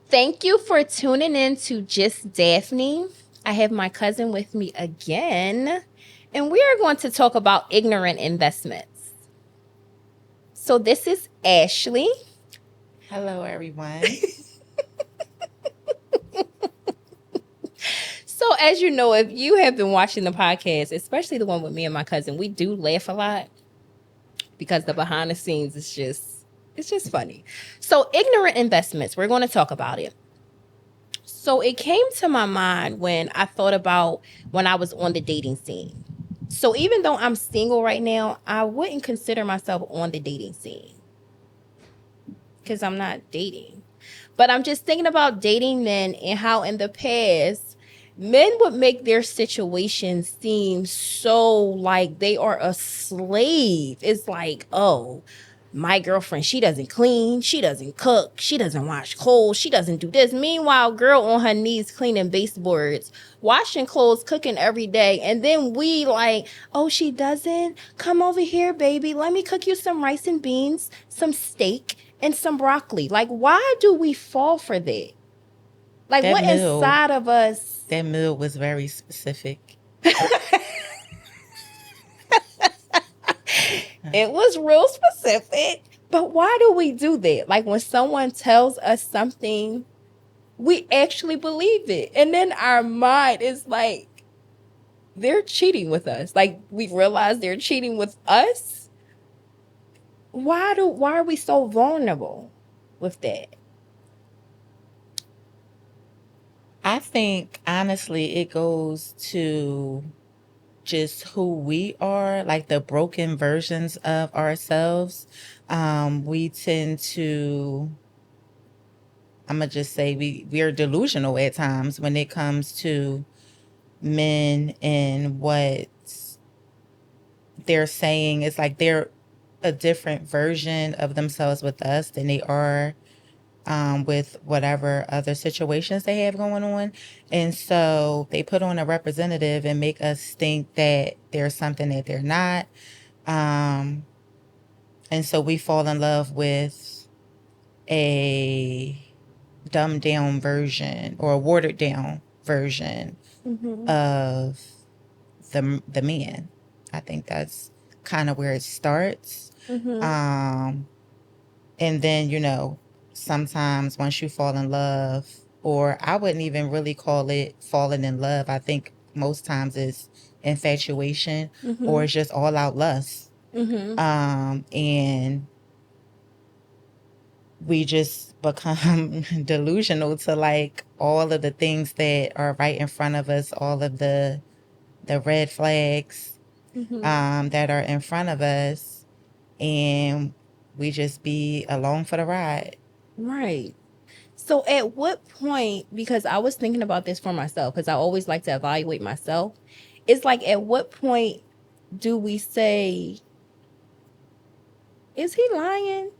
Thank you for tuning in to Just Daphne. I have my cousin with me again, and we are going to talk about ignorant investments. So, this is Ashley. Hello, everyone. So, as you know, if you have been watching the podcast, especially the one with me and my cousin, we do laugh a lot because the behind the scenes is just funny. So, ignorant investments, we're going to talk about it. So it came to my mind when I thought about when I was on the dating scene. So even though I'm single right now, I wouldn't consider myself on the dating scene because I'm not dating. But I'm just thinking about dating men and how in the past, men would make their situation seem so like they are a slave. It's like, oh, my girlfriend, she doesn't clean, she doesn't cook, she doesn't wash clothes, she doesn't do this. Meanwhile, girl on her knees cleaning baseboards, washing clothes, cooking every day. And then we like, oh, she doesn't? Come over here, baby. Let me cook you some rice and beans, some steak, and some broccoli. Like, why do we fall for that? Like, That what meal, inside of us? that meal was very specific. It was real specific. But why do we do that? Like, when someone tells us something, we actually believe it. And then our mind is like, they're cheating with us. Like, we realize they're cheating with us. Why are we so vulnerable with that? I think honestly, it goes to just who we are, like the broken versions of ourselves. We tend to, I'm gonna just say, we're delusional at times when it comes to men and what they're saying. It's like they're a different version of themselves with us than they are with whatever other situations they have going on. And so they put on a representative and make us think that there's something that they're not. Um, and so we fall in love with a dumbed down version or a watered down version Mm-hmm. of the man. I think that's kind of where it starts. Mm-hmm. Um, And then, sometimes once you fall in love, or I wouldn't even really call it falling in love. I think most times it's infatuation or Mm-hmm. it's just all out lust. Mm-hmm. And we just become delusional to like all of the things that are right in front of us, all of the red flags Mm-hmm. that are in front of us, and we just be along for the ride. Right. So at what point, because I was thinking about this for myself, because I always like to evaluate myself, it's like at what point do we say, is he lying?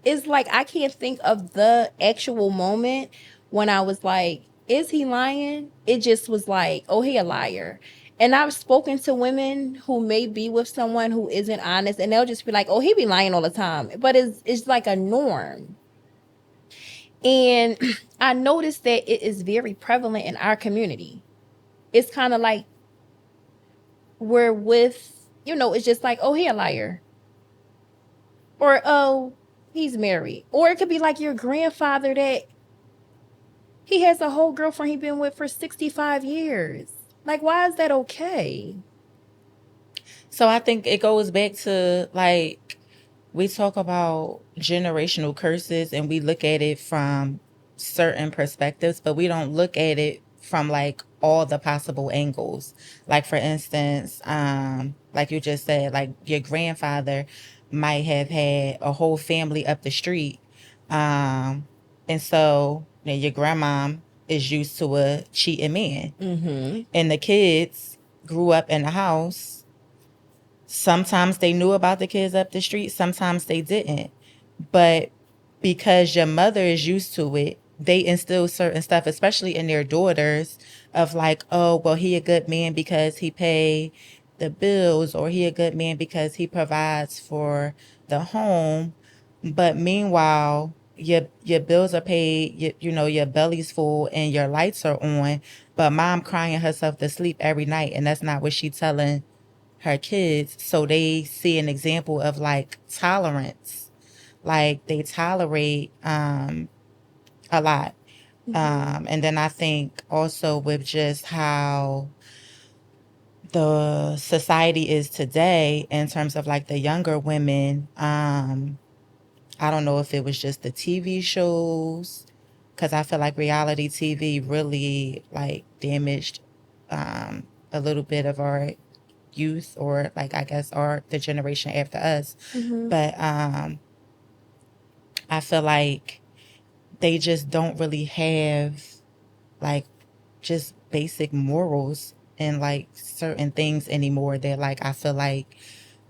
It's like I can't think of the actual moment when I was like, is he lying? It just was like, oh, he a liar. And I've spoken to women who may be with someone who isn't honest, and they'll just be like, oh, he be lying all the time. But it's like a norm. And I noticed that it is very prevalent in our community. It's kind of like we're with, it's just like, oh, he a liar. Or, oh, he's married. Or it could be like your grandfather that he has a whole girlfriend he been with for 65 years. Like, why is that okay? So I think it goes back to like we talk about generational curses and we look at it from certain perspectives, but we don't look at it from like all the possible angles. Like for instance, like you just said, like your grandfather might have had a whole family up the street. And so your grandmom is used to a cheating man. Mm-hmm. And the kids grew up in the house. Sometimes they knew about the kids up the street, sometimes they didn't. But because your mother is used to it, they instill certain stuff, especially in their daughters, of like, oh, well, he a good man because he pay the bills, or he a good man because he provides for the home. But meanwhile, your bills are paid, your belly's full and your lights are on, but mom crying herself to sleep every night, and that's not what she's telling her kids. So they see an example of like tolerance, like they tolerate a lot. And then I think also with just how the society is today in terms of like the younger women, I don't know if it was just the TV shows, because I feel like reality TV really like damaged a little bit of our youth, or like I guess the generation after us. But I feel like they just don't really have like just basic morals and like certain things anymore that like I feel like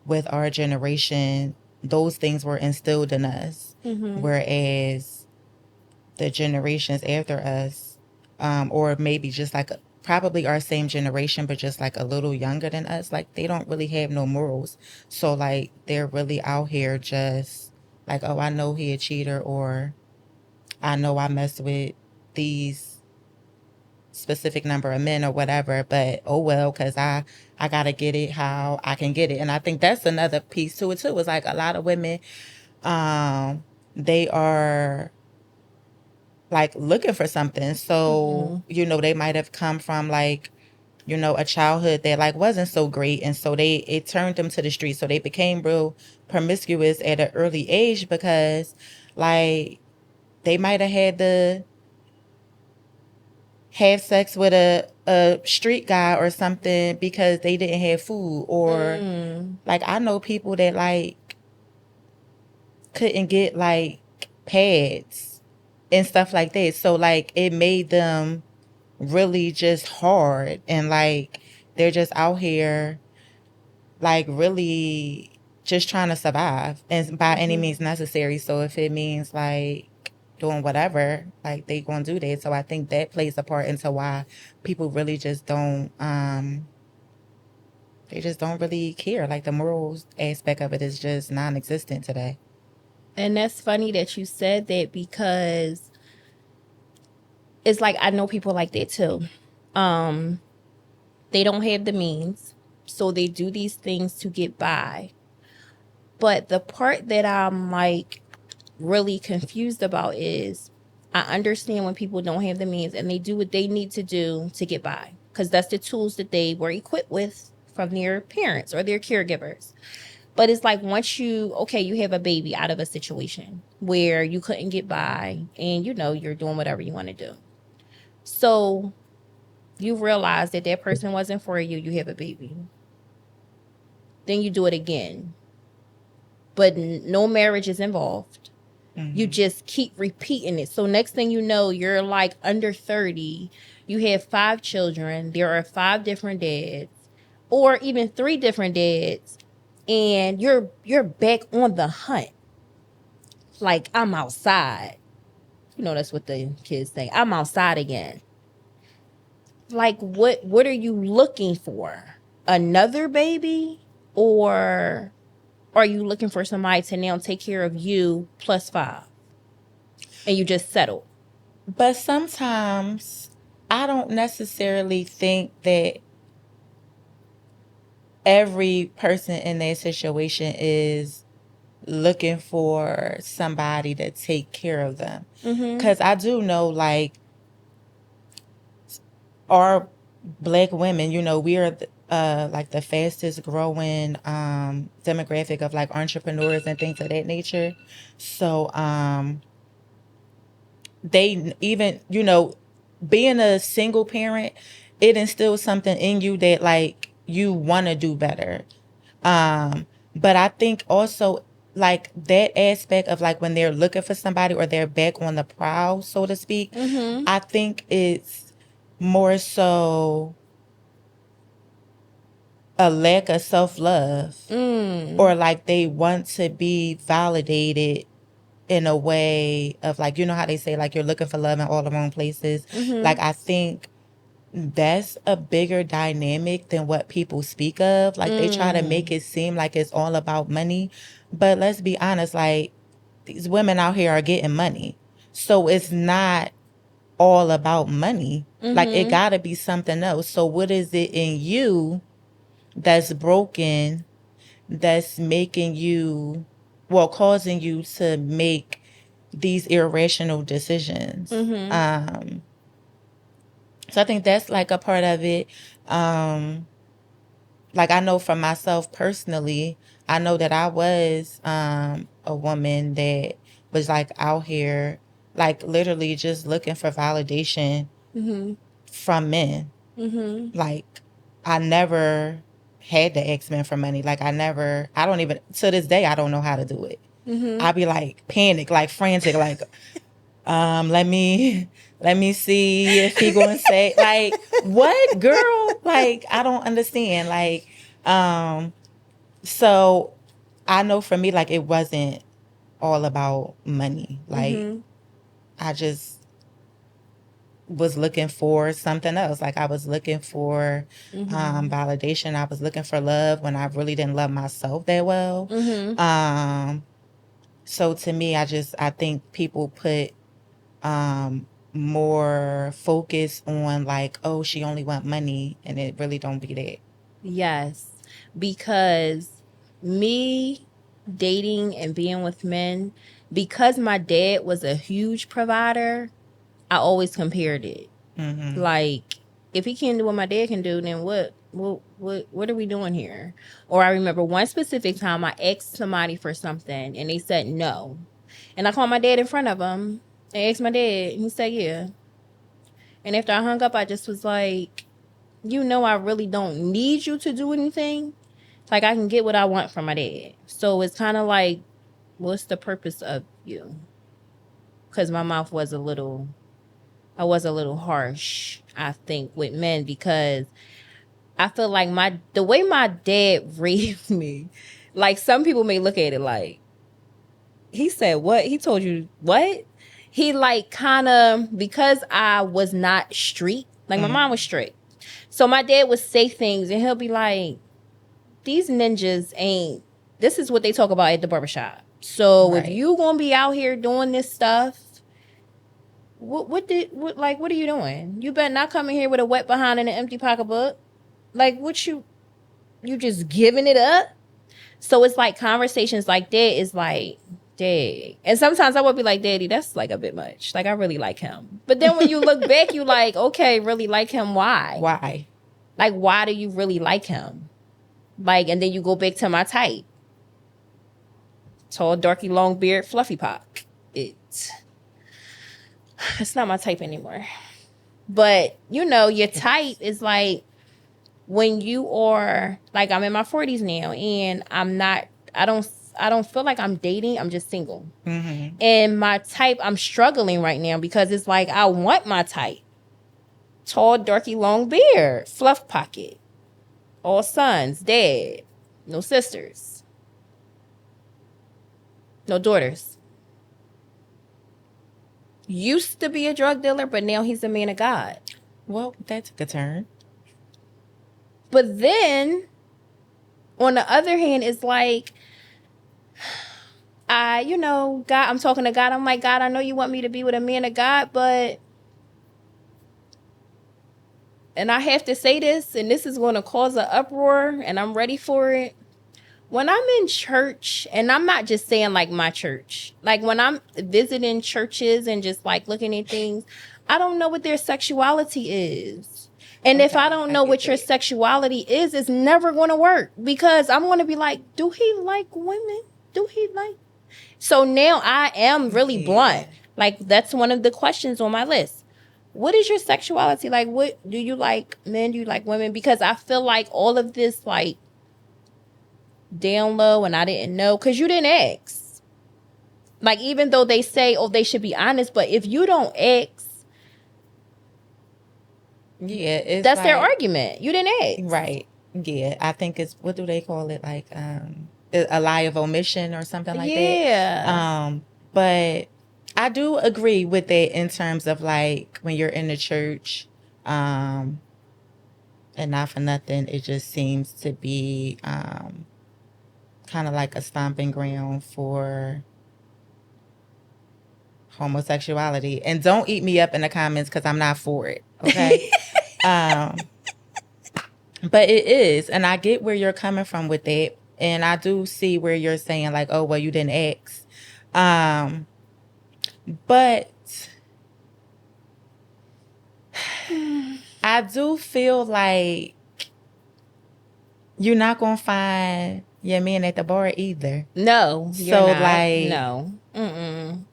with our generation those things were instilled in us, whereas the generations after us, or maybe just like probably our same generation but just like a little younger than us, like they don't really have no morals. So like they're really out here just like, oh, I know he a cheater, or I know I mess with these specific number of men or whatever, but oh well, because I gotta get it how I can get it. And I think that's another piece to it too. It's like a lot of women, they are like looking for something. So, they might have come from like, a childhood that like wasn't so great. And so it turned them to the streets. So they became real promiscuous at an early age because like they might have had to have sex with a street guy or something because they didn't have food. Or like I know people that like couldn't get like pads and stuff like that. So like it made them really just hard, and like they're just out here like really just trying to survive and by any means necessary. So if it means like doing whatever, like they gonna do that. So I think that plays a part into why people really just don't they just don't really care. Like the morals aspect of it is just non-existent today. And that's funny that you said that, because it's like I know people like that too. They don't have the means, so they do these things to get by. But the part that I'm like really confused about is I understand when people don't have the means and they do what they need to do to get by, because that's the tools that they were equipped with from their parents or their caregivers. But it's like once you have a baby out of a situation where you couldn't get by and you're doing whatever you want to do. So you realize that that person wasn't for you, you have a baby. Then you do it again. But no marriage is involved. You just keep repeating it. So next thing you know, you're like under 30. You have 5 children. There are 5 different dads, or even 3 different dads, and you're back on the hunt. Like, I'm outside. That's what the kids say. I'm outside again. Like, what are you looking for? Another baby? Or are you looking for somebody to now take care of you plus 5? And you just settle? But sometimes I don't necessarily think that every person in that situation is looking for somebody to take care of them. Because I do know, like, our Black women, we are like the fastest growing demographic of like entrepreneurs and things of that nature. So they even, being a single parent, it instills something in you that like you want to do better. But I think also like that aspect of like when they're looking for somebody or they're back on the prowl, so to speak, I think it's more so a lack of self-love, or like they want to be validated in a way of like, how they say like you're looking for love in all the wrong places. Like I think that's a bigger dynamic than what people speak of. Like they try to make it seem like it's all about money, but let's be honest, like these women out here are getting money. So it's not all about money. Like, it gotta be something else. So what is it in you that's broken, that's making you, well, causing you to make these irrational decisions? So I think that's like a part of it. Like, I know for myself personally, I know that I was a woman that was like out here, like literally just looking for validation from men. Like, I never had to ask men for money. Like, I don't even, to this day, I don't know how to do it. I be like panic, like frantic, like, let me see if he gonna say, like, what, girl? Like, I don't understand. Like, so I know for me, like, it wasn't all about money. Like, I just was looking for something else. Like, I was looking for validation. I was looking for love when I really didn't love myself that well. So to me, I think people put more focus on like, oh, she only want money, and it really don't be that. Yes, because me dating and being with men, because my dad was a huge provider, I always compared it. Like, if he can't do what my dad can do, then what are we doing here? Or I remember one specific time I asked somebody for something and they said no. And I called my dad in front of him and asked my dad, and he said yeah. And after I hung up, I just was like, I really don't need you to do anything. Like, I can get what I want from my dad. So it's kind of like, what's the purpose of you? Because my mouth was I was a little harsh, I think, with men, because I feel like the way my dad raised me, like, some people may look at it like, he said what? He told you what? He like kind of, because I was not street, like my mom was strict. So my dad would say things and he'll be like, these ninjas ain't, this is what they talk about at the barbershop. So if you gonna be out here doing this stuff, what are you doing? You better not come in here with a wet behind and an empty pocketbook. Like, what you just giving it up? So it's like conversations like that is like, dang. And sometimes I would be like, Daddy, that's like a bit much. Like, I really like him. But then when you look back, you like, okay, really like him. Why? Why? Like, why do you really like him? Like, and then you go back to my type. Tall, darky, long beard, fluffy pock. It's not my type anymore. But, your type is like, when you are, like, I'm in my 40s now, and I don't feel like I'm dating. I'm just single. And my type, I'm struggling right now because it's like, I want my type. Tall, darky, long beard, fluff pocket. All sons, dad, no sisters, no daughters. Used to be a drug dealer, but now he's a man of God. Well, that took a turn. But then, on the other hand, it's like, God, I'm talking to God. I'm like, God, I know you want me to be with a man of God, but, and I have to say this, and this is going to cause an uproar, and I'm ready for it. When I'm in church, and I'm not just saying like my church, like when I'm visiting churches and just like looking at things, I don't know what their sexuality is. And if I don't know what your sexuality is, it's never going to work, because I'm going to be like, do he like women? Do he like? So now I am really blunt. Like, that's one of the questions on my list. What is your sexuality? Like, what do you like men? Do you like women? Because I feel like all of this, like, down low, and I didn't know, because you didn't ask. Like, even though they say, oh, they should be honest, but if you don't ask, it's that's like, their argument. You didn't ask. Right. Yeah. I think it's, what do they call it? Like, a lie of omission or something like that. Yeah. But I do agree with that in terms of like when you're in the church, and not for nothing, it just seems to be kind of like a stomping ground for homosexuality. And don't eat me up in the comments because I'm not for it. Okay. But it is. And I get where you're coming from with that. And I do see where you're saying like, oh, well, you didn't ask. But I do feel like you're not going to find your man at the bar either. No, you're So, not. like, No. Mm-mm.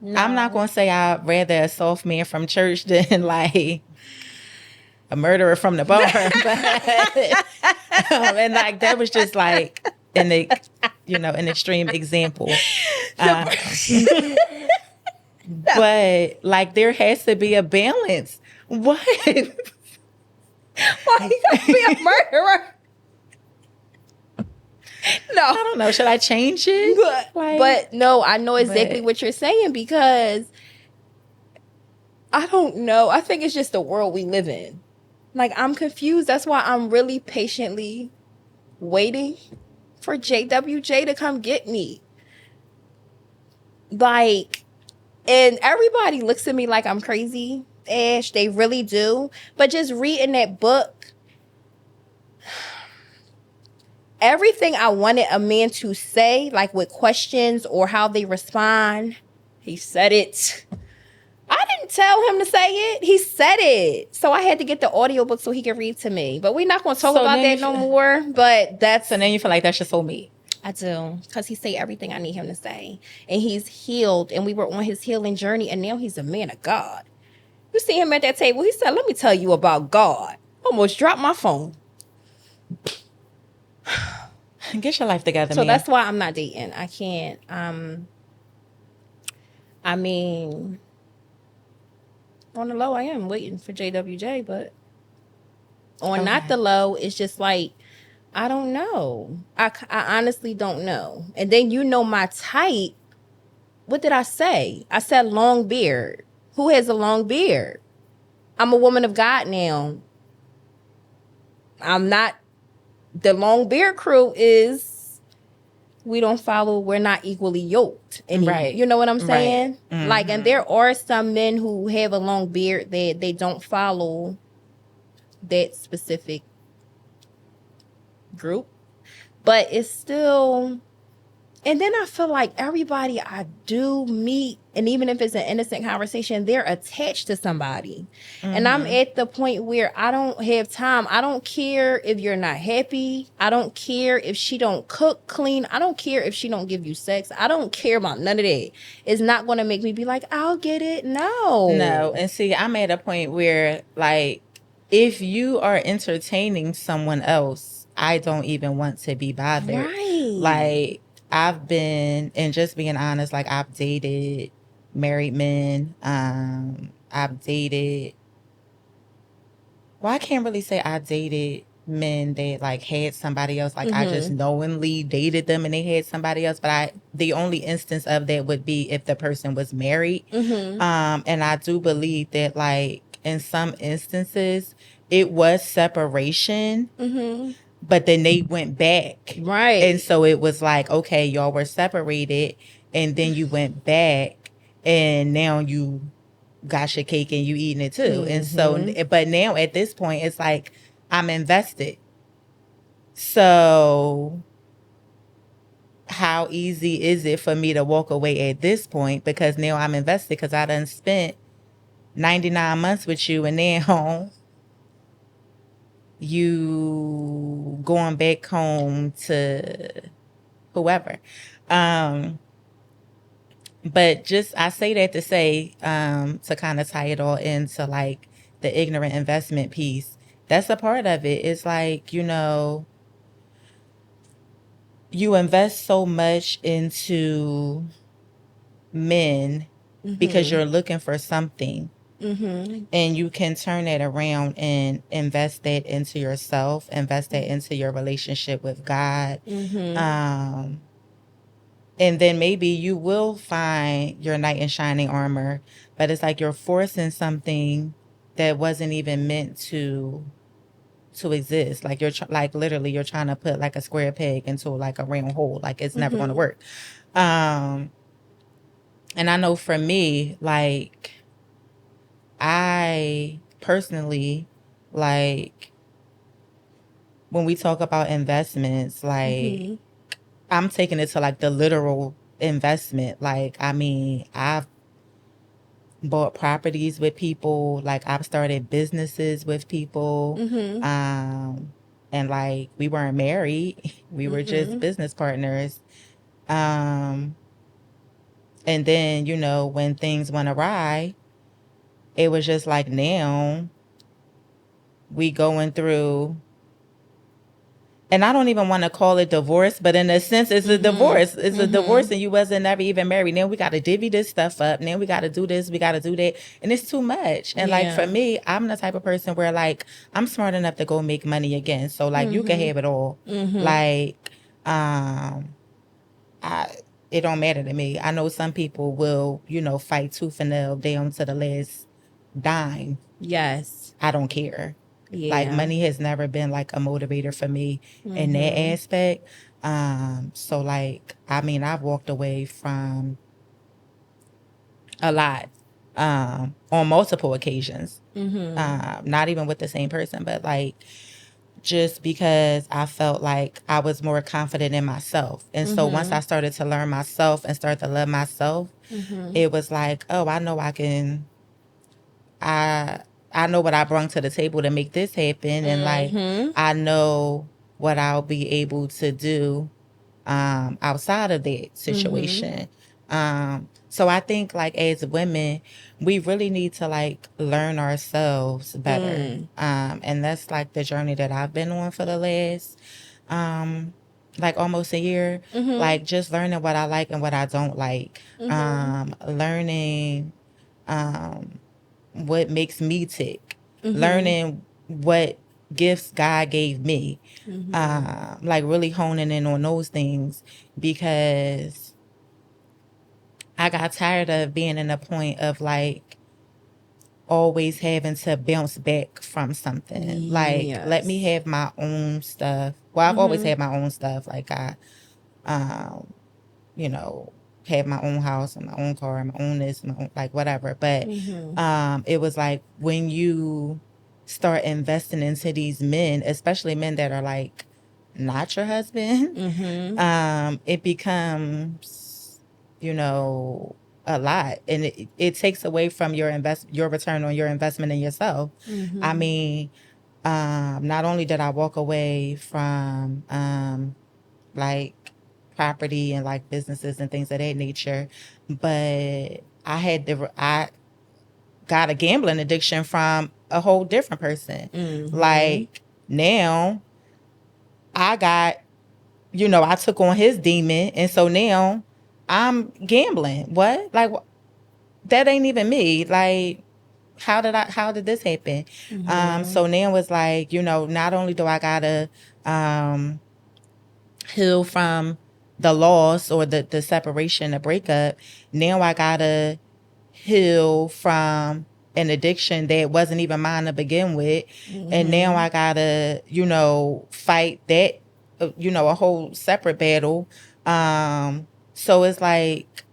No. I'm not going to say I'd rather a soft man from church than like a murderer from the bar. But, and like, that was just like an extreme example. But like, there has to be a balance. What? Why you gotta be a murderer? No. I don't know. Should I change it? But no, I know exactly what you're saying because I don't know. I think it's just the world we live in. Like, I'm confused. That's why I'm really patiently waiting for JWJ to come get me. Like, and everybody looks at me like I'm crazy. Ash, they really do. But just reading that book, everything I wanted a man to say, like with questions or how they respond, he said it. I didn't tell him to say it. He said it. So I had to get the audiobook so he could read to me. But we're not going to talk about that no more. But that's... So then you feel like that's your soulmate. I do. Because he say everything I need him to say. And he's healed. And we were on his healing journey. And now he's a man of God. You see him at that table. He said, let me tell you about God. Almost dropped my phone. Get your life together, so man. That's why I'm not dating. I can't. I mean, on the low, I am waiting for JWJ, but on not the low, it's just like, I don't know. I honestly don't know. And then my type. What did I say? I said long beard. Who has a long beard? I'm a woman of God now. I'm not. The long beard crew is, we're not equally yoked. Right. You know what I'm saying? Right. Mm-hmm. Like, and there are some men who have a long beard that they don't follow that specific group. But it's still... And then I feel like everybody I do meet, and even if it's an innocent conversation, they're attached to somebody. Mm-hmm. And I'm at the point where I don't have time. I don't care if you're not happy. I don't care if she don't cook clean. I don't care if she don't give you sex. I don't care about none of that. It's not going to make me be like, I'll get it. No. And see, I'm at a point where, like, if you are entertaining someone else, I don't even want to be bothered. Right. Like, I've been, and just being honest, like, I've dated married men. I've dated, well, I can't really say I dated men that, like, had somebody else. Like, I just knowingly dated them and they had somebody else. But the only instance of that would be if the person was married. And I do believe that, like, in some instances, it was separation. But then they went back. Right. And so it was like, okay, y'all were separated. And then you went back. And now you got your cake and you eating it too. And so, but now at this point, it's like, I'm invested. So how easy is it for me to walk away at this point? Because now I'm invested because I done spent 99 months with you. And now... you going back home to whoever. But just, I say that to say, to kind of tie it all into like the ignorant investment piece. That's a part of it. It's like, you invest so much into men because you're looking for something. And you can turn that around and invest that into yourself, invest that into your relationship with God. And then maybe you will find your knight in shining armor, but it's like you're forcing something that wasn't even meant to exist. Like like literally you're trying to put like a square peg into like a round hole. Like it's never going to work. And I know for me, like, I personally, like, when we talk about investments, like, Mm-hmm. I'm taking it to like the literal investment. Like, I mean, I've bought properties with people, like, I've started businesses with people. Mm-hmm. Um, and like, we weren't married, we were just Mm-hmm. business partners. Um, and then, you know, when things went awry, it was just like now we going through, and I don't even want to call it divorce, but in a sense, it's a Mm-hmm. divorce. It's a Mm-hmm. divorce, and you wasn't never even married. Now we got to divvy this stuff up. Now we got to do this. We got to do that, and it's too much. And like for Yeah. me, I'm the type of person where like I'm smart enough to go make money again. So like you can Mm-hmm. have it all. Mm-hmm. Like I it don't matter to me. I know some people will, you know, fight tooth and nail down to the last dime. Yes. I don't care. Like Yeah. money has never been like a motivator for me in that Mm-hmm. aspect. So like I mean I've walked away from a lot on multiple occasions. Mm-hmm. Not even with the same person, but like just because I felt like I was more confident in myself. And so once Mm-hmm. I started to learn myself and start to love myself, Mm-hmm. it was like, oh, I know I can I I know what I brought to the table to make this happen, and like Mm-hmm. I know what I'll be able to do outside of that Mm-hmm. situation. So I think like as women, we really need to like learn ourselves better. Mm. And that's like the journey that I've been on for the last um like almost a year. Mm-hmm. Like just learning what I like and what I don't like. Mm-hmm. Learning um what makes me tick, Mm-hmm. learning what gifts God gave me, Mm-hmm. like really honing in on those things because I got tired of being in a point of like always having to bounce back from something. Like, let me Yes. have my own stuff. Well, I've always Mm-hmm. had my own stuff. Like, um, you know, have my own house and my own car and my own this, my own, like whatever. But Mm-hmm. it was like when you start investing into these men, especially men that are like not your husband, Mm-hmm. it becomes, you know, a lot, and it takes away from your return on your investment in yourself. I Mm-hmm. mean, not only did I walk away from like property and like businesses and things of that nature, but I got a gambling addiction from a whole different person. Mm-hmm. Like now I got, you know, I took on his demon, and so now I'm gambling. What? Like that ain't even me. Like how did this happen? Mm-hmm. So now it's like, you know, not only do I gotta um heal from the loss or the separation, the breakup, now I gotta heal from an addiction that wasn't even mine to begin with. And now Mm-hmm. I gotta, you know, fight that, you know, a whole separate battle. So it's like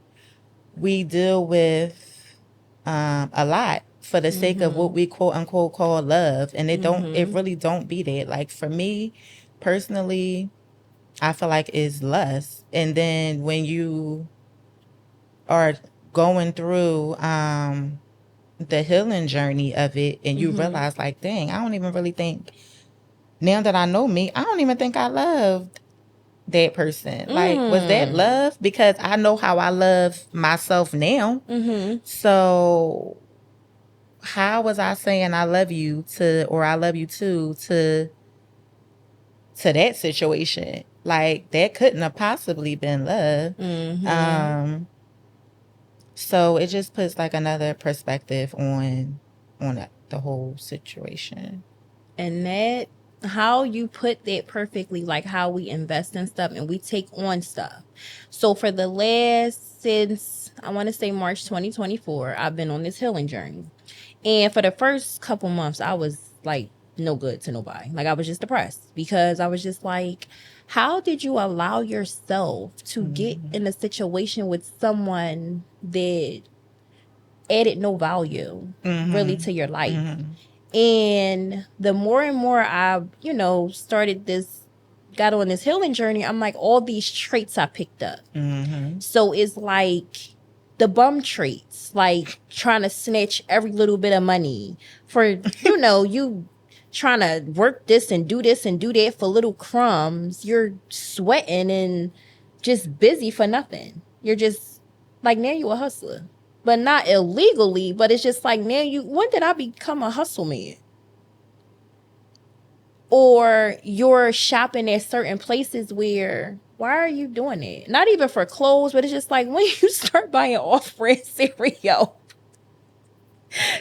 we deal with a lot for the sake of what Mm-hmm. we quote unquote call love. And it Mm-hmm. really don't be that. Like for me personally, I feel like is lust. And then when you are going through the healing journey of it and you Mm-hmm. realize like, dang, I don't even really think now that I know me, I don't even think I loved that person. Like, was that Mm. love? Because I know how I love myself now. Mm-hmm. So how was I saying I love you to or I love you too to that situation? Like that couldn't have possibly been love. Mm-hmm. Um So it just puts like another perspective on the whole situation. And that, how you put that perfectly, like how we invest in stuff and we take on stuff. So for the last, since I want to say March 2024, I've been on this healing journey. And for the first couple months, I was like no good to nobody. Like, I was just depressed because I was just like, how did you allow yourself to get in a situation with someone that added no value really to your life? And the more and more I, got on this healing journey, I'm like, all these traits I picked up. So it's like the bum traits, like trying to snatch every little bit of money for, you trying to work this and do that for little crumbs. You're sweating and just busy for nothing. You're just like, now you a hustler, but not illegally, but it's just like, now when did I become a hustle man? Or you're shopping at certain places where, why are you doing it? Not even for clothes, but it's just like when you start buying off-brand cereal,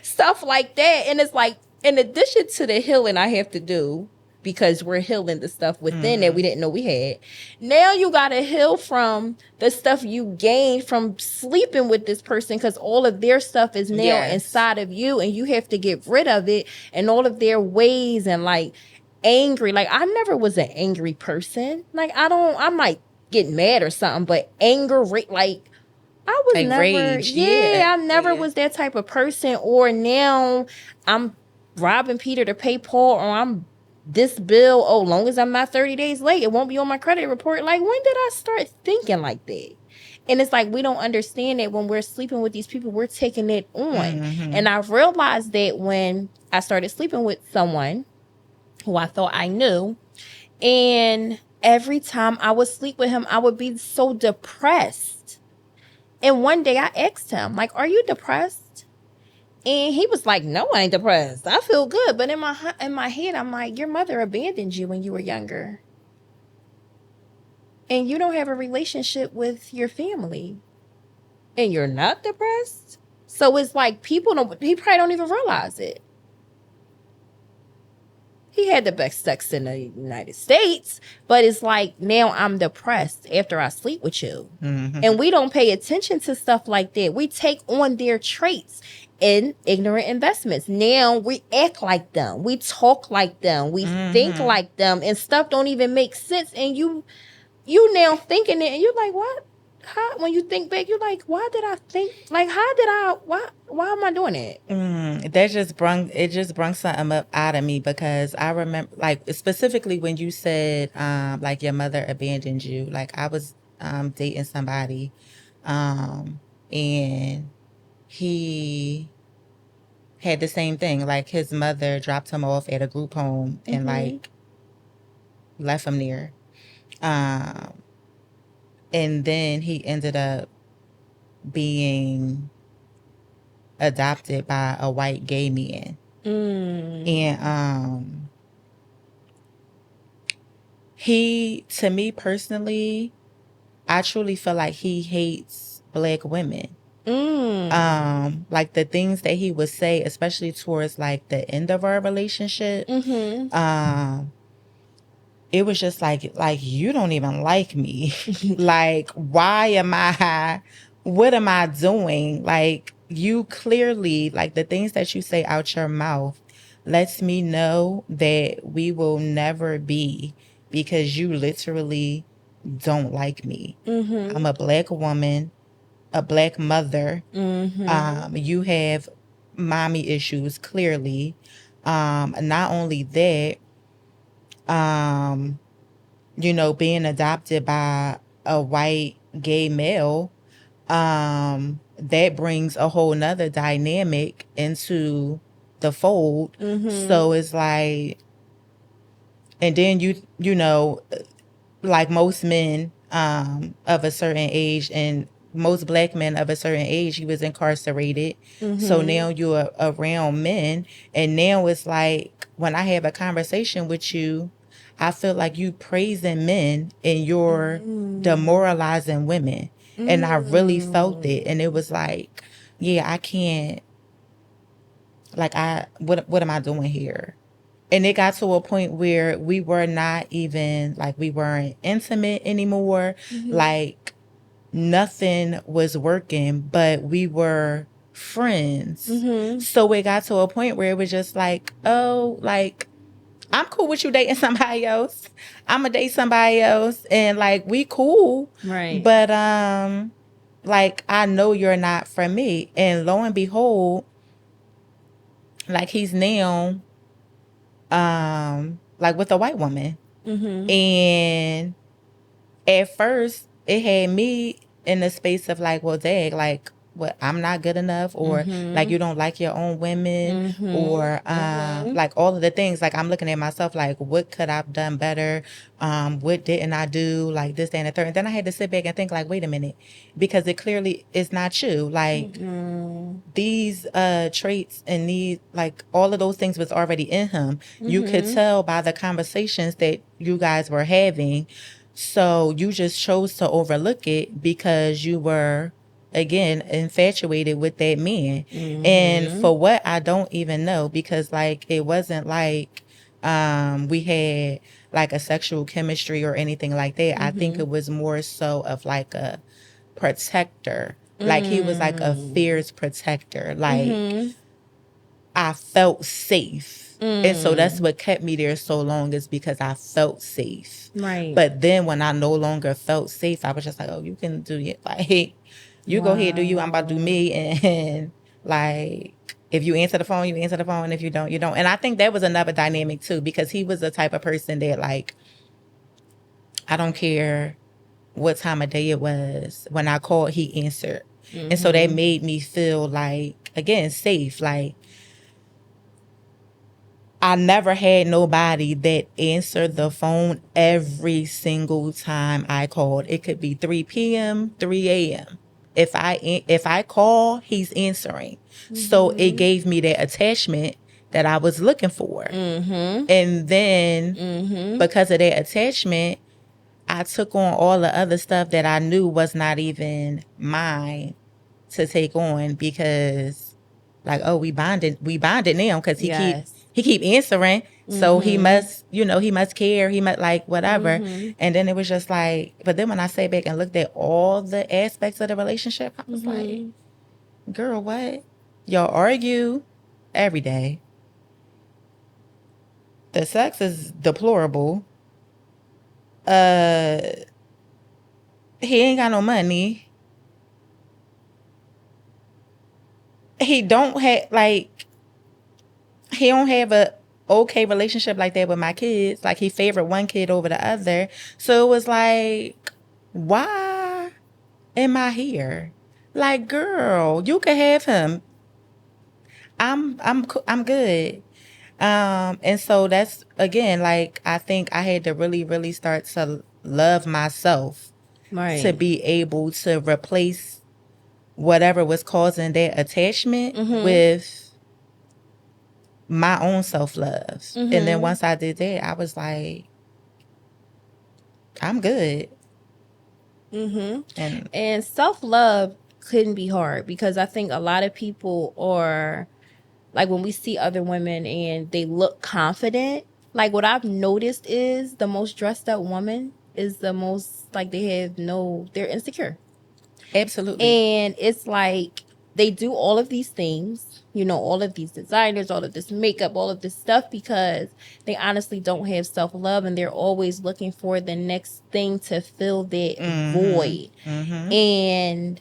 stuff like that. And it's like, in addition to the healing I have to do, because we're healing the stuff within that we didn't know we had. Now you got to heal from the stuff you gained from sleeping with this person, because all of their stuff is now inside of you, and you have to get rid of it, and all of their ways, and like angry. Like, I never was an angry person. Like, I might get mad or something, but anger, like, I was like never, rage. I never was that type of person. Or now I'm robbing Peter to pay Paul, or I'm this bill, long as I'm not 30 days late, it won't be on my credit report. Like, when did I start thinking like that? And it's like, we don't understand that when we're sleeping with these people, we're taking it on. And I realized that when I started sleeping with someone who I thought I knew, and every time I would sleep with him, I would be so depressed. And one day I asked him, like, are you depressed? And he was like, no, I ain't depressed. I feel good. But in my head, I'm like, your mother abandoned you when you were younger. And you don't have a relationship with your family. And you're not depressed? So it's like, he probably don't even realize it. He had the best sex in the United States, but it's like, now I'm depressed after I sleep with you. And we don't pay attention to stuff like that. We take on their traits in ignorant investments. Now we act like them. We talk like them. We think like them, and stuff don't even make sense. And you now thinking it, and you're like, what? How, when you think back, you're like, why did I think? Like, why am I doing it? That just brung something up out of me, because I remember, like, specifically when you said, like, your mother abandoned you. Like, I was dating somebody, and he had the same thing. Like, his mother dropped him off at a group home and like left him there. And then he ended up being adopted by a white gay man. And he, to me personally, I truly feel like he hates Black women. Like, the things that he would say, especially towards like the end of our relationship, it was just like, you don't even like me. Like, what am I doing? Like, you clearly, like, the things that you say out your mouth lets me know that we will never be, because you literally don't like me. I'm a Black woman, a Black mother. You have mommy issues, clearly. Not only that, being adopted by a white gay male, that brings a whole nother dynamic into the fold. So it's like, and then like most men of a certain age, and most Black men of a certain age, he was incarcerated. So now you're around men, and now it's like, when I have a conversation with you, I feel like you praising men and you're demoralizing women. And I really felt it. And it was like, yeah, I can't, like, what am I doing here? And it got to a point where we were not even, like, we weren't intimate anymore. Like, nothing was working, but we were friends. So it got to a point where it was just like, oh, like, I'm cool with you dating somebody else. I'm gonna date somebody else, and like we cool. Right. But like I know you're not for me, and lo and behold, like he's now like with a white woman, and at first it had me in the space of like, well, dang, like what, I'm not good enough, or like you don't like your own women, or like all of the things. Like I'm looking at myself like, what could I've done better? What didn't I do? Like this, that, and the third. And then I had to sit back and think like, wait a minute, because it clearly is not you. Like these traits and these, like all of those things was already in him. You could tell by the conversations that you guys were having. So you just chose to overlook it because you were, again, infatuated with that man. And for what, I don't even know, because like it wasn't like we had like a sexual chemistry or anything like that. I think it was more so of like a protector. Like he was like a fierce protector. Like I felt safe. And so that's what kept me there so long, is because I felt safe. Right. But then when I no longer felt safe, I was just like, oh, you can do it. Like, you go ahead, do you. I'm about to do me. And like, if you answer the phone, you answer the phone. And if you don't, you don't. And I think that was another dynamic too, because he was the type of person that like, I don't care what time of day it was. When I called, he answered. And so that made me feel like, again, safe. Like, I never had nobody that answered the phone every single time I called. It could be 3 p.m., 3 a.m. If I call, he's answering. So it gave me that attachment that I was looking for. And then because of that attachment, I took on all the other stuff that I knew was not even mine to take on, because like, oh, we bonded now, because he keep answering. So he must, he must care. He must like whatever. And then it was just like, but then when I sat back and looked at all the aspects of the relationship, I was like, girl, what? Y'all argue every day. The sex is deplorable. He ain't got no money. He don't have a okay relationship like that with my kids. Like he favored one kid over the other. So it was like, why am I here? Like, girl, you can have him. I'm good. And so that's, again, like, I think I had to really, really start to love myself to be able to replace whatever was causing that attachment with my own self-love. And then once I did that, I was like, I'm good. And self-love couldn't be hard, because I think a lot of people are like, when we see other women and they look confident, like what I've noticed is the most dressed up woman is the most like they're insecure. Absolutely. And it's like they do all of these things, all of these designers, all of this makeup, all of this stuff, because they honestly don't have self-love, and they're always looking for the next thing to fill that void. And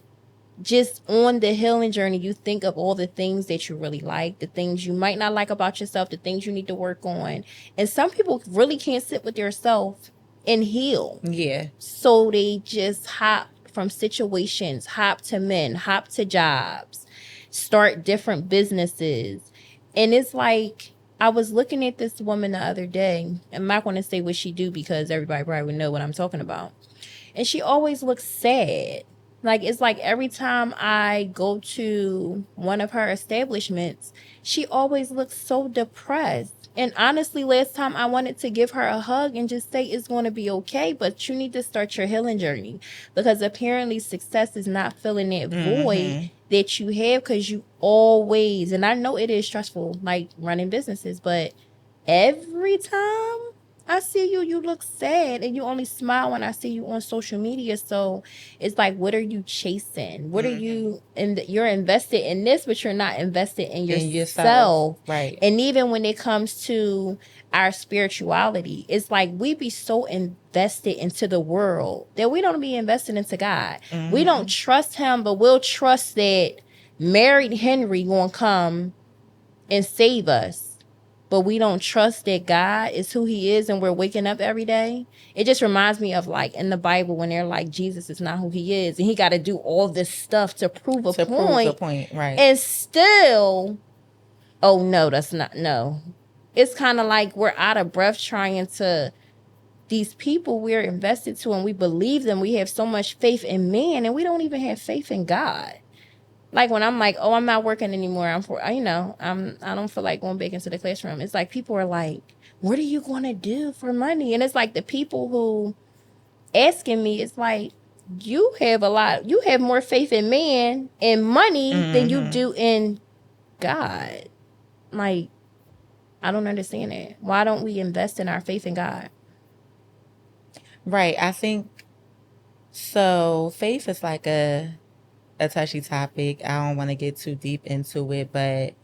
just on the healing journey, you think of all the things that you really like, the things you might not like about yourself, the things you need to work on. And some people really can't sit with yourself and heal. Yeah. So they just hop from situations, hop to men, hop to jobs, start different businesses. And it's like, I was looking at this woman the other day. I'm not going to say what she do, because everybody probably would know what I'm talking about. And she always looks sad. Like, it's like every time I go to one of her establishments, she always looks so depressed. And honestly, last time I wanted to give her a hug and just say it's going to be okay, but you need to start your healing journey, because apparently success is not filling that void that you have, because you always, and I know it is stressful, like running businesses, but every time I see you. You look sad, and you only smile when I see you on social media. So it's like, what are you chasing? What are you? And you're invested in this, but you're not invested in yourself. Right. And even when it comes to our spirituality, it's like we be so invested into the world that we don't be invested into God. We don't trust Him, but we'll trust that married Henry gonna come and save us, but we don't trust that God is who He is and we're waking up every day. It just reminds me of like in the Bible when they're like, Jesus is not who He is, and He got to do all this stuff to prove a point, right? And still, oh no, that's not, no. It's kind of like we're out of breath trying to, these people we're invested to and we believe them. We have so much faith in man and we don't even have faith in God. Like when I'm like, oh, I'm not working anymore. I don't feel like going back into the classroom. It's like people are like, what are you going to do for money? And it's like the people who asking me, it's like, you have more faith in man and money than you do in God. Like, I don't understand it. Why don't we invest in our faith in God? Right. I think so. Faith is like a touchy topic. I don't want to get too deep into it, but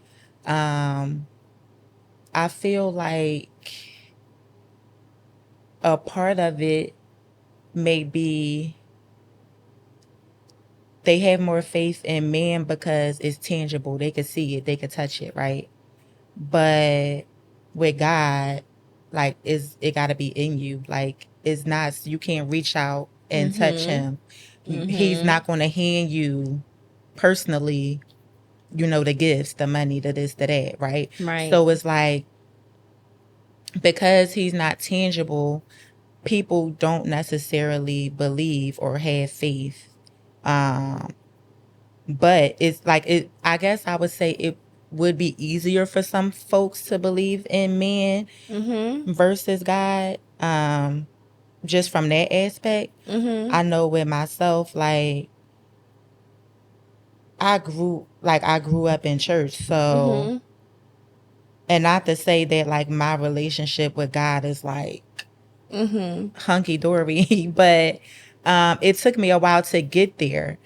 I feel like a part of it may be they have more faith in man because it's tangible. They can see it, they can touch it, right? But with God, like it got to be in you. Like it's not, you can't reach out and touch Him. He's not going to hand you personally, the gifts, the money, the this, the that, right? Right. So it's like, because He's not tangible, people don't necessarily believe or have faith. But it's like, I guess I would say it would be easier for some folks to believe in man versus God. Just from that aspect, I know with myself, like I grew up in church, so and not to say that like my relationship with God is like hunky dory, but it took me a while to get there.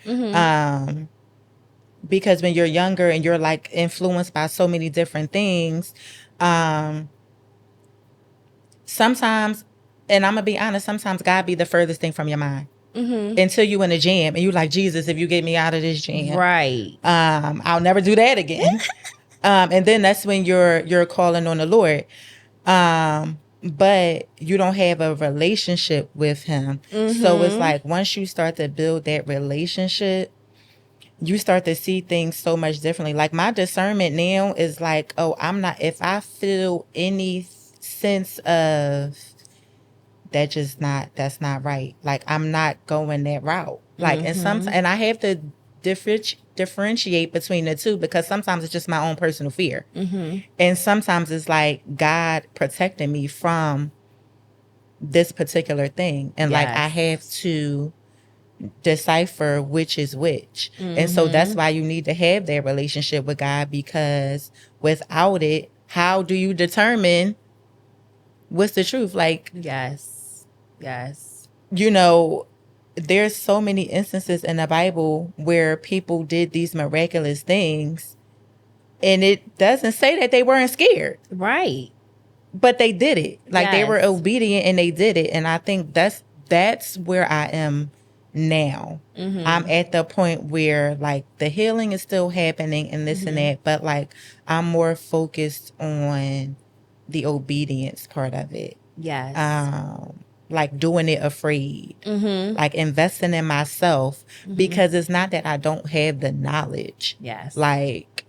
Because when you're younger and you're like influenced by so many different things, sometimes, and I'm gonna be honest, sometimes God be the furthest thing from your mind. Until you in a jam and you like, Jesus, if you get me out of this jam, right, I'll never do that again. And then that's when you're calling on the Lord. But you don't have a relationship with Him. So it's like once you start to build that relationship, you start to see things so much differently. Like my discernment now is like, oh, if I feel any sense of that's not right. Like I'm not going that route. Like, and I have to differentiate between the two, because sometimes it's just my own personal fear. And sometimes it's like God protecting me from this particular thing. And like, I have to decipher which is which. And so that's why you need to have that relationship with God, because without it, how do you determine what's the truth? Like, yes, there's so many instances in the Bible where people did these miraculous things, and it doesn't say that they weren't scared, right? But they did it. Like they were obedient and they did it. And I think that's where I am now. I'm at the point where like the healing is still happening and this and that, but like I'm more focused on the obedience part of it. Yes. Like doing it afraid, like investing in myself, because it's not that I don't have the knowledge. Yes. Like,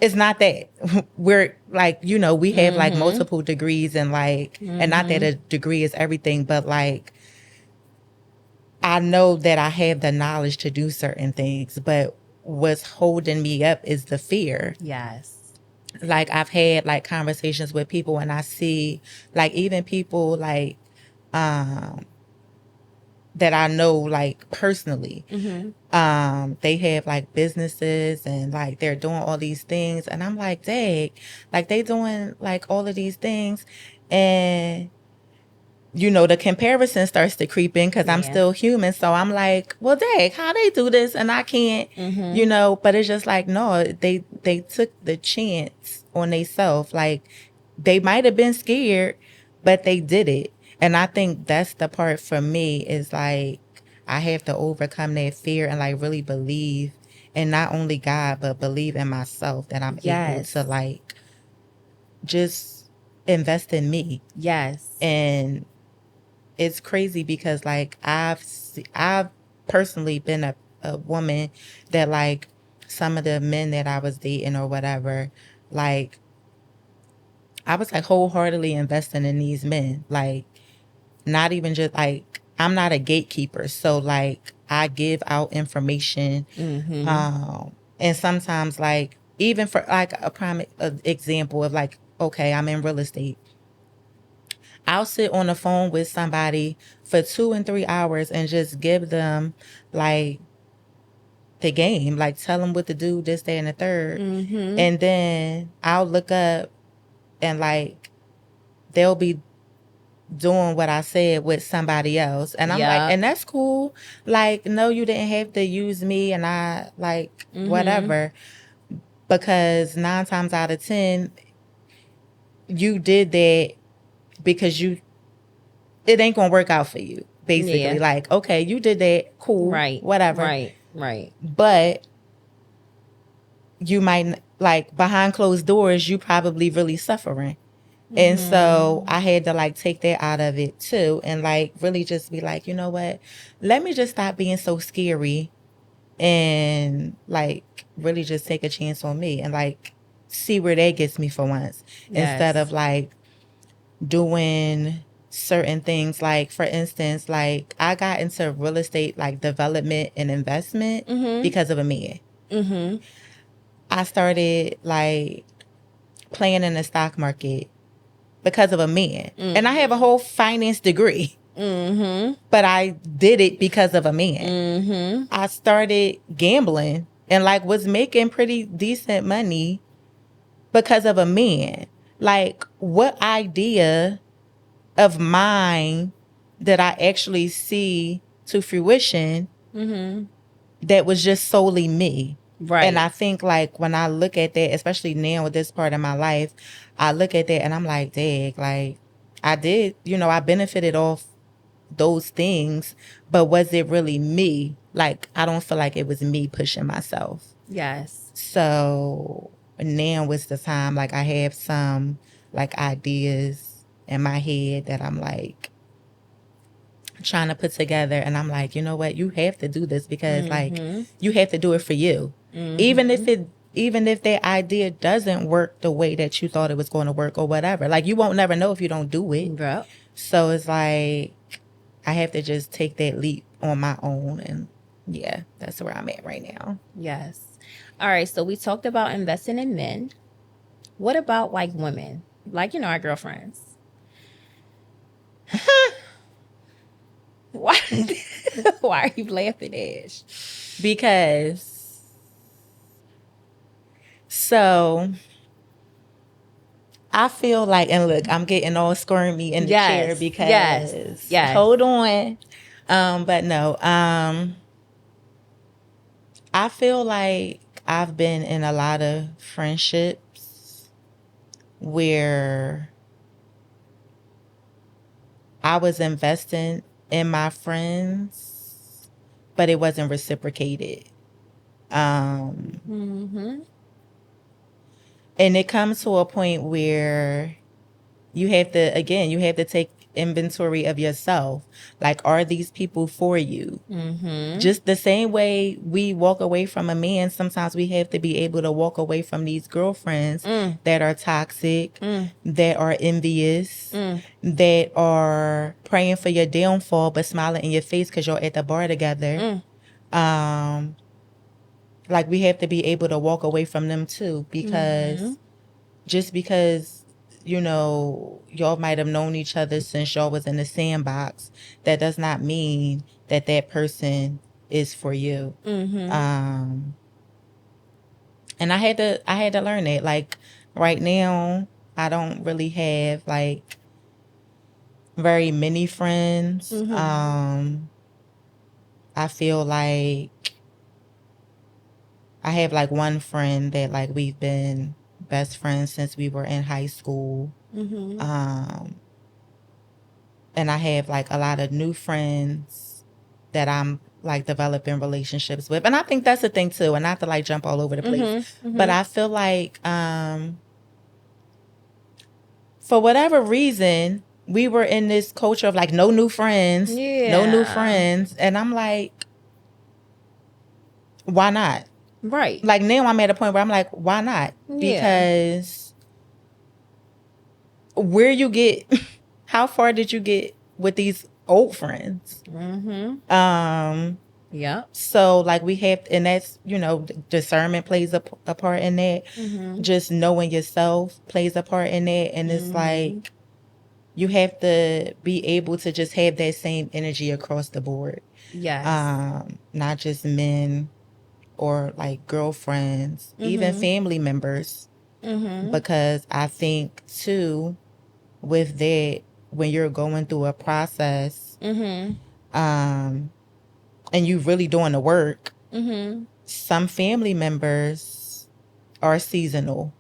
it's not that we're like, we have like multiple degrees and like, and not that a degree is everything, but like, I know that I have the knowledge to do certain things, but what's holding me up is the fear. Yes. Like I've had like conversations with people and I see like even people like, that I know like personally, they have like businesses and like they're doing all these things. And I'm like, dang, like they doing like all of these things. And the comparison starts to creep in because I'm Yeah. still human. So I'm like, well, dang, how they do this and I can't, but it's just like, no, they took the chance on themselves. Like, they might have been scared, but they did it. And I think that's the part for me is like, I have to overcome that fear and like really believe in not only God, but believe in myself that I'm able Yes. to like just invest in me. Yes. And it's crazy because like I've personally been a woman that like some of the men that I was dating or whatever, like I was like wholeheartedly investing in these men. Like, not even just like, I'm not a gatekeeper. So like I give out information. And sometimes like even for like a prime example of like, okay, I'm in real estate. I'll sit on the phone with somebody for 2 and 3 hours and just give them like the game, like tell them what to do, this, that, and the third. And then I'll look up and like they'll be doing what I said with somebody else. And I'm like, and that's cool. Like, no, you didn't have to use me and I like whatever. Because 9 times out of 10, you did that because it ain't gonna work out for you. Basically, Yeah. like, okay, you did that, cool, Right. whatever. Right. But you might like behind closed doors, you probably really suffering. And so I had to like take that out of it too and like really just be like, you know what? Let me just stop being so scary and like really just take a chance on me and like see where that gets me for once. Instead of like doing certain things. Like for instance, like I got into real estate like development and investment because of a man. I started like playing in the stock market because of a man. And I have a whole finance degree. But I did it because of a man. I started gambling and like was making pretty decent money because of a man. Like, what idea of mine did I actually see to fruition that was just solely me? Right. And I think like when I look at that, especially now with this part of my life, I look at that and I'm like, dang, like I did, I benefited off those things, but was it really me? Like, I don't feel like it was me pushing myself. Yes. So now is the time, like I have some like ideas in my head that I'm like trying to put together, and I'm like, you know what, you have to do this because like you have to do it for you. Even if that idea doesn't work the way that you thought it was going to work or whatever, like you won't never know if you don't do it. Yep. So it's like I have to just take that leap on my own, and yeah, that's where I'm at right now. Yes. All right, so we talked about investing in men. What about like women? Like, our girlfriends. Why are you laughing, Ash? Because so I feel like, and look, I'm getting all squirmy in the chair because hold on. But no, I feel like I've been in a lot of friendships where I was investing in my friends, but it wasn't reciprocated. And it comes to a point where you have to take inventory of yourself. Like, are these people for you? Just the same way we walk away from a man, sometimes we have to be able to walk away from these girlfriends that are toxic, that are envious, that are praying for your downfall but smiling in your face because you're at the bar together. Like, we have to be able to walk away from them too, because just because y'all might have known each other since y'all was in the sandbox, that does not mean that that person is for you. And I had to learn that. Like right now, I don't really have like very many friends. Mm-hmm. I feel like I have like one friend that like we've been best friends since we were in high school. Mm-hmm. And I have like a lot of new friends that I'm like developing relationships with. And I think that's the thing too, and not to like jump all over the place. Mm-hmm. But I feel like for whatever reason, we were in this culture of like no new friends, no new Yeah. friends. And I'm like, why not? Right. Like now I'm at a point where I'm like, why not? Yeah. Because where you get, how far did you get with these old friends? Mm-hmm. Yeah. So like we have, and that's, you know, discernment plays a part in that. Mm-hmm. Just knowing yourself plays a part in that. And it's like, you have to be able to just have that same energy across the board. Yes. Not just men or like girlfriends, even family members. Because I think too, with that, when you're going through a process, and you really doing the work, some family members are seasonal.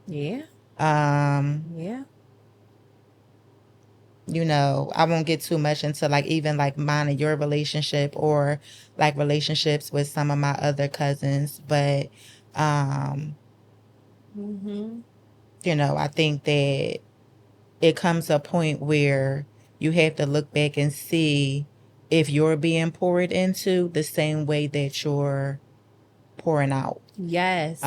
Yeah. Yeah. You know, I won't get too much into like even like mine and your relationship or like relationships with some of my other cousins, but you know, I think that it comes a point where you have to look back and see if you're being poured into the same way that you're pouring out. Yes.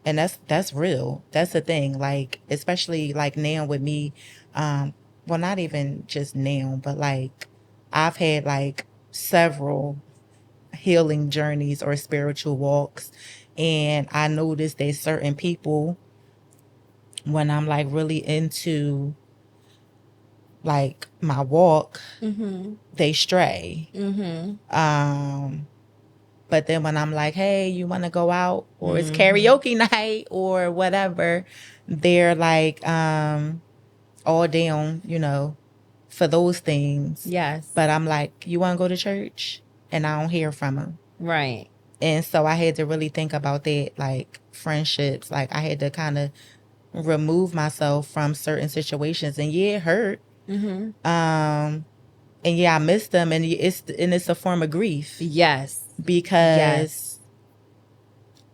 And that's real. That's the thing. Like, especially like now with me, well, not even just now, but like I've had like several healing journeys or spiritual walks. And I noticed that certain people, when I'm like really into like my walk, they stray. But then when I'm like, hey, you want to go out, or it's karaoke night or whatever, they're like all down, you know, for those things. Yes. But I'm like, you want to go to church? And I don't hear from them. Right. And so I had to really think about that, like friendships. Like I had to kind of remove myself from certain situations. And yeah, it hurt. And yeah, I miss them. And it's a form of grief. Yes. Because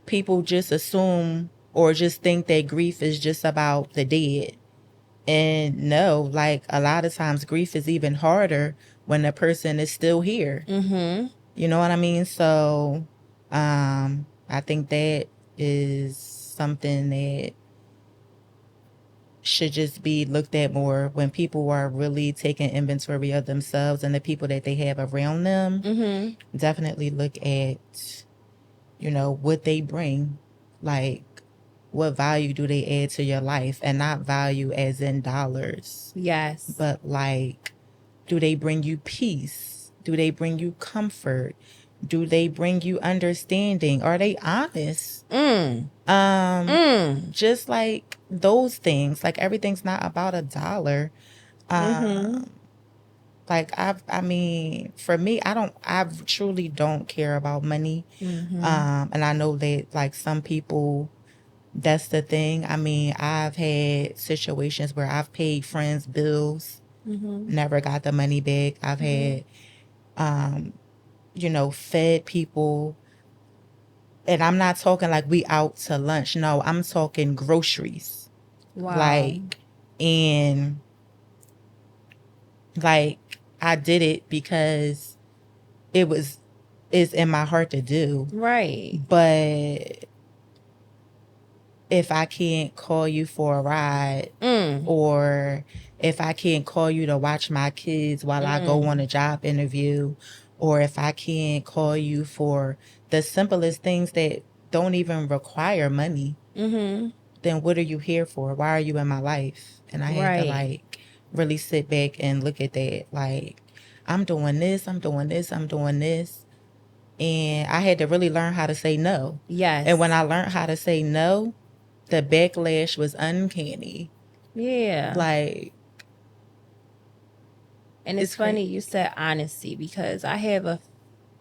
people just assume or just think that grief is just about the dead. And no, like a lot of times grief is even harder when the person is still here. You know what I mean? So I think that is something that should just be looked at more when people are really taking inventory of themselves and the people that they have around them. Definitely look at, you know, what they bring. Like, what value do they add to your life? And not value as in dollars. Yes. But like, do they bring you peace? Do they bring you comfort? Do they bring you understanding? Are they honest? Just like those things. Like everything's not about a dollar. Like I mean, for me, I truly don't care about money. And I know that like some people, that's the thing. I mean, I've had situations where I've paid friends bills, never got the money back. I've had, you know, fed people. And I'm not talking like we out to lunch. No, I'm talking groceries. Wow. And like I did it because it's in my heart to do. Right. But if I can't call you for a ride, or if I can't call you to watch my kids while I go on a job interview, or if I can't call you for the simplest things that don't even require money, then what are you here for? Why are you in my life? And I had to like really sit back and look at that. Like, I'm doing this, I'm doing this, I'm doing this. And I had to really learn how to say no. Yes. And when I learned how to say no, the backlash was uncanny. Yeah. Like, And it's funny you said honesty, because I have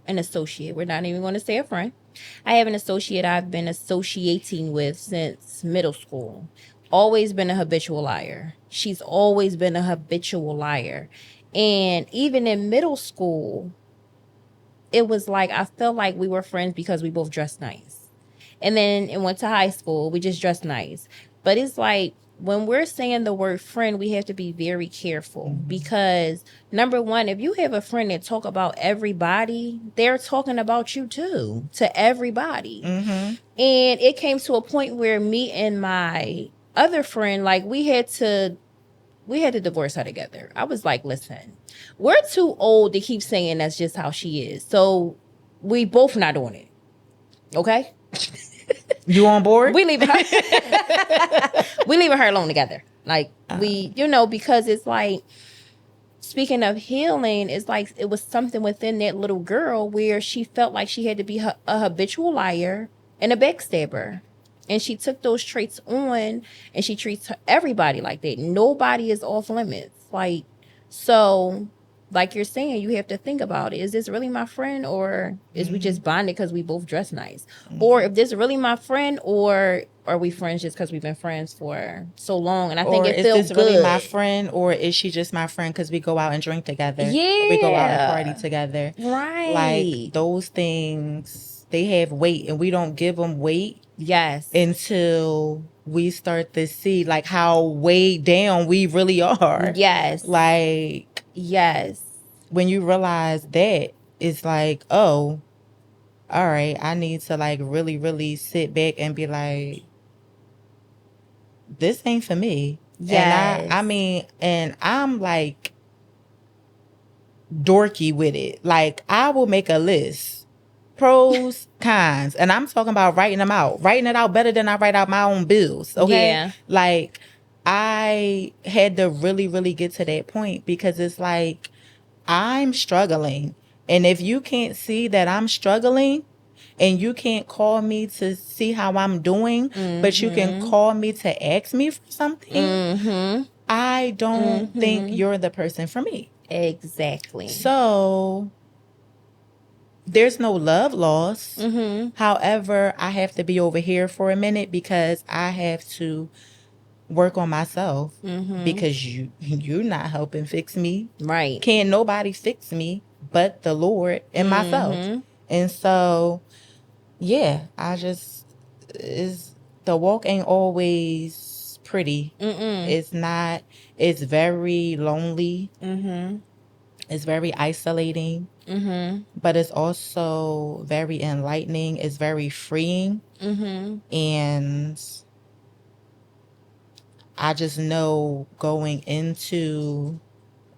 an associate. We're not even going to say a friend. I have an associate I've been associating with since middle school. Always been a habitual liar. She's always been a habitual liar. And even in middle school, it was like I felt like we were friends because we both dressed nice. And then it went to high school, we just dressed nice. But it's like when we're saying the word friend, we have to be very careful, because number one, if you have a friend that talk about everybody, they're talking about you too, to everybody. And it came to a point where me and my other friend, like we had to divorce her together. I was like, listen, we're too old to keep saying that's just how she is. So we both not doing it. Okay? You on board? We leaving her. We leaving her alone together. Like we, because it's like, speaking of healing, it's like it was something within that little girl where she felt like she had to be a habitual liar and a backstabber. And she took those traits on, and she treats everybody like that. Nobody is off limits. Like, so, like you're saying, you have to think about it. Is this really my friend, or is we just bonded because we both dress nice? Or if this really my friend, or are we friends just because we've been friends for so long? And I think it feels good. Is this really my friend, or is she just my friend because we go out and drink together? Yeah. We go out and party together. Right. Like, those things, they have weight, and we don't give them weight. Yes. Until we start to see like how weighed down we really are. Yes. Like, yes. When you realize that, it's like, oh, all right, I need to like really, really sit back and be like, this ain't for me. Yes. And I mean, and I'm like dorky with it. Like, I will make a list. Pros, cons. And I'm talking about writing them out. Writing it out better than I write out my own bills. Okay? Yeah. Like, I had to really, really get to that point, because it's like, I'm struggling. And if you can't see that I'm struggling, and you can't call me to see how I'm doing, but you can call me to ask me for something, I don't think you're the person for me. Exactly. So there's no love lost. However, I have to be over here for a minute, because I have to work on myself, because you're not helping fix me. Right. Can't nobody fix me but the Lord and myself. And so, yeah, the walk ain't always pretty. It's not. It's very lonely. It's very isolating. But it's also very enlightening. It's very freeing. And I just know, going into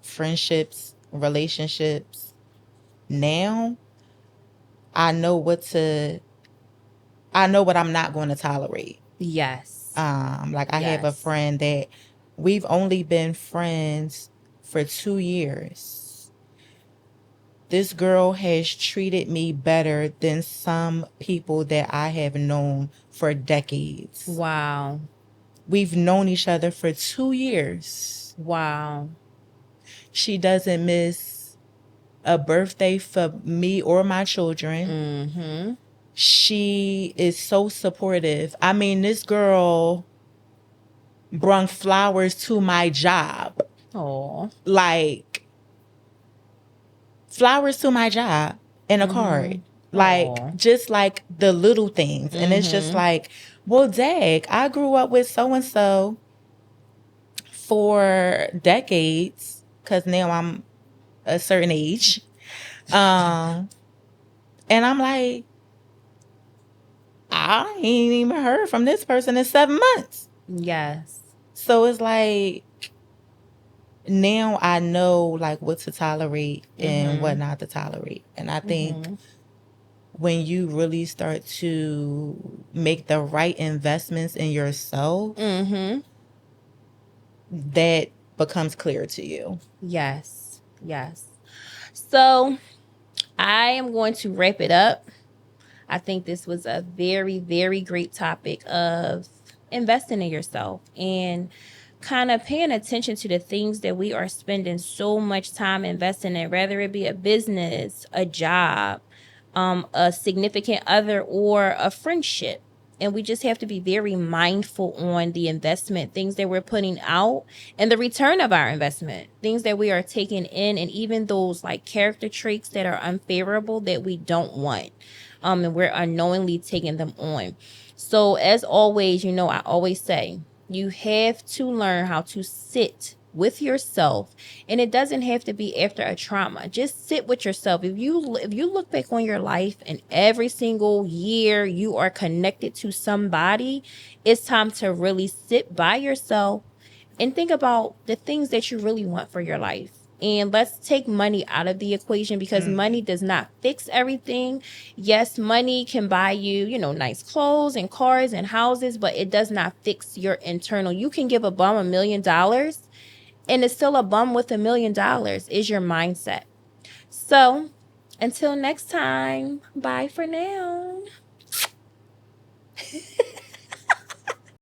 friendships, relationships now, I know what I'm not going to tolerate. Yes. Like, I have a friend that we've only been friends for 2 years. This girl has treated me better than some people that I have known for decades. Wow. We've known each other for 2 years. Wow. She doesn't miss a birthday for me or my children. She is so supportive. I mean, this girl brung flowers to my job. Oh. Like, flowers to my job in a card. Like, just like the little things. And it's just like, well, dag, I grew up with so-and-so for decades, because now I'm a certain age. And I'm like, I ain't even heard from this person in 7 months. Yes. So it's like, now I know like what to tolerate and what not to tolerate. And I think when you really start to make the right investments in yourself, that becomes clear to you. Yes. Yes. So I am going to wrap it up. I think this was a very, very great topic of investing in yourself. And kind of paying attention to the things that we are spending so much time investing in, whether it be a business, a job, a significant other, or a friendship. And we just have to be very mindful on the investment, things that we're putting out, and the return of our investment, things that we are taking in, and even those like character traits that are unfavorable that we don't want. And we're unknowingly taking them on. So, as always, I always say you have to learn how to sit with yourself, and it doesn't have to be after a trauma. Just sit with yourself. If you look back on your life and every single year you are connected to somebody, it's time to really sit by yourself and think about the things that you really want for your life. And let's take money out of the equation, because money does not fix everything. Yes, money can buy you, nice clothes and cars and houses, but it does not fix your internal. You can give a bum $1 million and it's still a bum with $1 million, is your mindset. So until next time, bye for now.